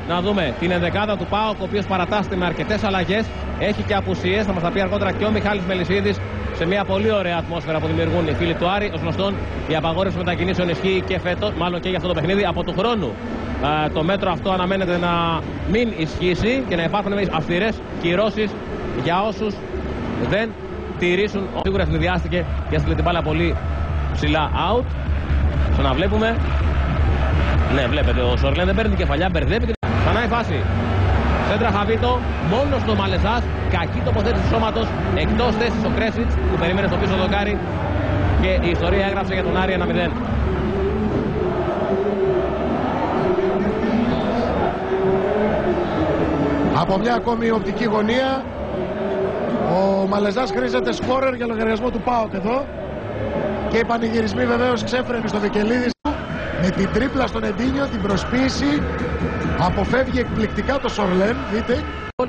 Να δούμε την ενδεκάδα του ΠΑΟΚ, ο οποίος παρατάσσεται με αρκετές αλλαγές. Έχει και απουσίες, θα μας τα πει αργότερα και ο Μιχάλης Μελισσίδης. Σε μια πολύ ωραία ατμόσφαιρα που δημιουργούν οι φίλοι του Άρη. Ως γνωστόν, η απαγόρευση μετακινήσεων ισχύει και φέτος, μάλλον και για αυτό το παιχνίδι, από του χρόνου. Το μέτρο αυτό αναμένεται να μην ισχύσει και να υπάρχουν αυστηρές κυρώσεις για όσους δεν τηρήσουν. Σίγουρα ευνηδιάστηκε και έστειλε την μπάλα πολύ ψηλά out. Ξαναβλέπουμε. Ναι, βλέπετε, ο Σορλέν δεν παίρνει την κεφαλιά, μπερδεύει. Ξανά η φάση. Σέντρα Χαβίτο, μόνος του Μαλεζάς, κακή τοποθέτηση του σώματος, εκτός θέσης ο Κρέσιτς που περίμενε στο πίσω δοκάρι και η ιστορία έγραψε για τον Άρη 1-0. Από μια ακόμη οπτική γωνία, ο Μαλεζάς χρήζεται σκόρερ για λογαριασμό του ΠΑΟΚ εδώ και οι πανηγυρισμοί βεβαίως ξέφρενοι στο Βικελίδης. Με την τρίπλα στον Εντίνιο, την προσποίηση, αποφεύγει εκπληκτικά το Σορλέν, δείτε.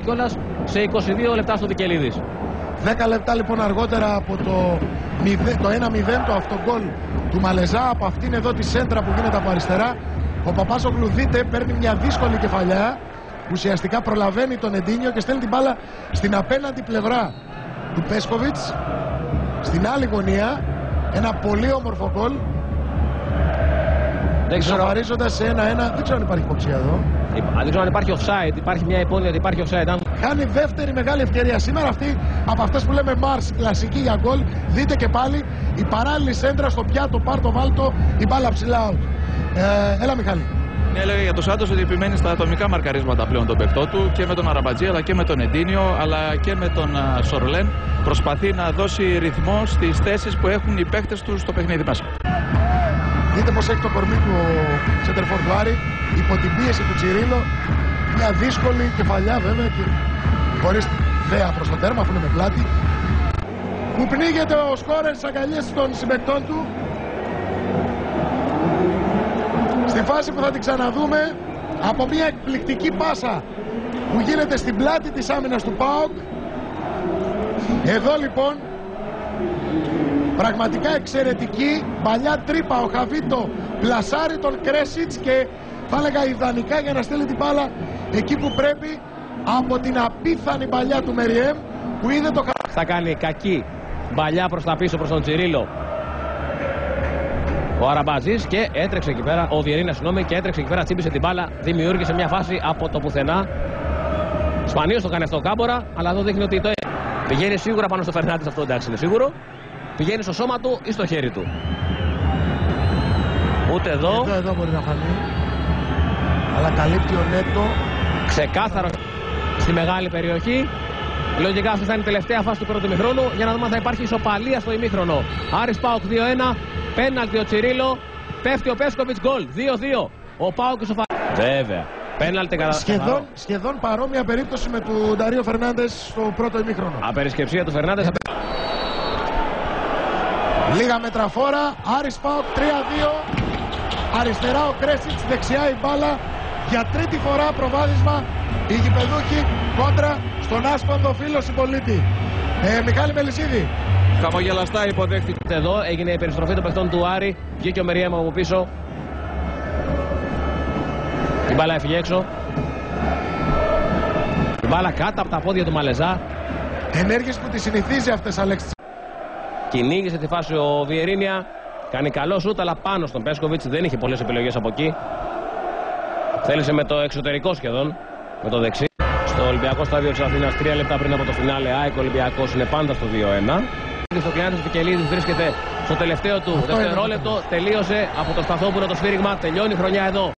Κιόλας σε 22 λεπτά στο Βικελίδης. 10 λεπτά λοιπόν αργότερα από το 1-0 το αυτογκόλ του Μαλεζά, από αυτήν εδώ τη σέντρα που γίνεται από αριστερά, ο Παπάζογλου, δείτε, παίρνει μια δύσκολη κεφαλιά, ουσιαστικά προλαβαίνει τον Εντίνιο και στέλνει την μπάλα στην απέναντι πλευρά του Πέσκοβιτς, στην άλλη γωνία, ένα πολύ όμορφο γκολ. Ισοφαρίζοντας σε 1-1, δεν ξέρω αν υπάρχει υποψία εδώ. Δεν ξέρω αν υπάρχει offside, υπάρχει μια υπόνοια ότι υπάρχει offside. Χάνει δεύτερη μεγάλη ευκαιρία σήμερα αυτή από αυτές που λέμε Mars, κλασική για γκολ. Δείτε και πάλι η παράλληλη σέντρα στο πιάτο, πάρτο βάλτο, η μπάλα ψηλά out. Έλα Μιχάλη. Ναι, έλεγα για τον Σάντος ότι επιμένει στα ατομικά μαρκαρίσματα πλέον τον παικτό του και με τον Αραμπατζή αλλά και με τον Εντίνιο αλλά και με τον Σορλέν. Προσπαθεί να δώσει ρυθμό στις θέσεις που έχουν οι παίκτες του στο παιχνίδι μας. Δείτε πως έχει το κορμί του ο Σέντερφορ του Άρη, υπό την πίεση του Τσιρίλο. Μια δύσκολη κεφαλιά βέβαια και χωρίς θέα προς το τέρμα αφού είναι με πλάτη. Που πνίγεται ο σκόρερ στις αγκαλιές των συμπαικτών του. Στη φάση που θα την ξαναδούμε, από μια εκπληκτική πάσα που γίνεται στην πλάτη της άμυνας του ΠΑΟΚ. Εδώ λοιπόν πραγματικά εξαιρετική παλιά τρύπα, ο Χαβίτο πλασάρει τον Κρέσιτς και θα έλεγα ιδανικά για να στέλνει την μπάλα εκεί που πρέπει, από την απίθανη παλιά του Μεριέμ που είδε το θα κάνει κακή μπαλιά προς τα πίσω προς τον Τσιρίλο ο Αραμπατζής και έτρεξε εκεί πέρα, ο Βιερίνα συγγνώμη, και έτρεξε εκεί πέρα, τσίπησε την μπάλα, δημιούργησε μια φάση από το πουθενά. Σπανίως το κάνει αυτό ο Κάμπορα, αλλά εδώ δείχνει ότι το πηγαίνει σίγουρα πάνω στο Φερνάντες, αυτό εντάξει είναι σίγουρο. Πηγαίνει στο σώμα του ή στο χέρι του. Ούτε εδώ. Εδώ μπορεί να φανεί. Αλλά καλύπτει ο Νέτο. Ξεκάθαρο στη μεγάλη περιοχή. Λογικά αυτή θα είναι η τελευταία φάση του πρώτου ημιχρόνου. Για να δούμε αν θα υπάρχει ισοπαλία στο ημίχρονο. Άρης ΠΑΟΚ 2-1. Πέναλτι ο Τσιρίλο. Πέφτει ο Πέσκοβιτς, γκολ. 2-2. Ο ΠΑΟΚ ισοφαρίζει. Βέβαια. Πέναλτι κατά σχεδόν παρόμοια περίπτωση με του Νταρίο Φερνάντες στο πρώτο ημίχρονο. Απερισκεψία του Φερνάντες. Λίγα μέτρα φόρα, Άρης ΠΑΟΚ 3-2. Αριστερά ο Κρέσιτς, δεξιά η μπάλα. Για τρίτη φορά προβάδισμα οι γηπεδούχοι κόντρα στον άσπονδο φίλο συμπολίτη. Μιχάλη Μελισσίδη. Χαμογελαστά υποδέχτηκε. Εδώ έγινε η περιστροφή των παιχτών του Άρη. Βγήκε ο Μεριέμα από πίσω. Η μπάλα έφυγε έξω. Η μπάλα κάτω από τα πόδια του Μαλεζά. Ενέργειες που τη συνηθίζει αυτές, Αλέξη. Κυνήγησε τη φάση ο Βιερίνια. Κάνει καλό σούτ, αλλά πάνω στον Πέσκοβιτς. Δεν είχε πολλές επιλογές από εκεί. Θέλησε με το εξωτερικό σχεδόν, με το δεξί. Στο Ολυμπιακό στάδιο της Αθήνας, 3 λεπτά πριν από το φινάλε, ΑΕΚ Ολυμπιακός είναι πάντα στο 2-1. Στο Κλειάνος Βικελίδης βρίσκεται στο τελευταίο του δευτερόλεπτο. Τελείωσε από το Σταθόπουλο το σφύριγμα. Τελειώνει η χρονιά εδώ.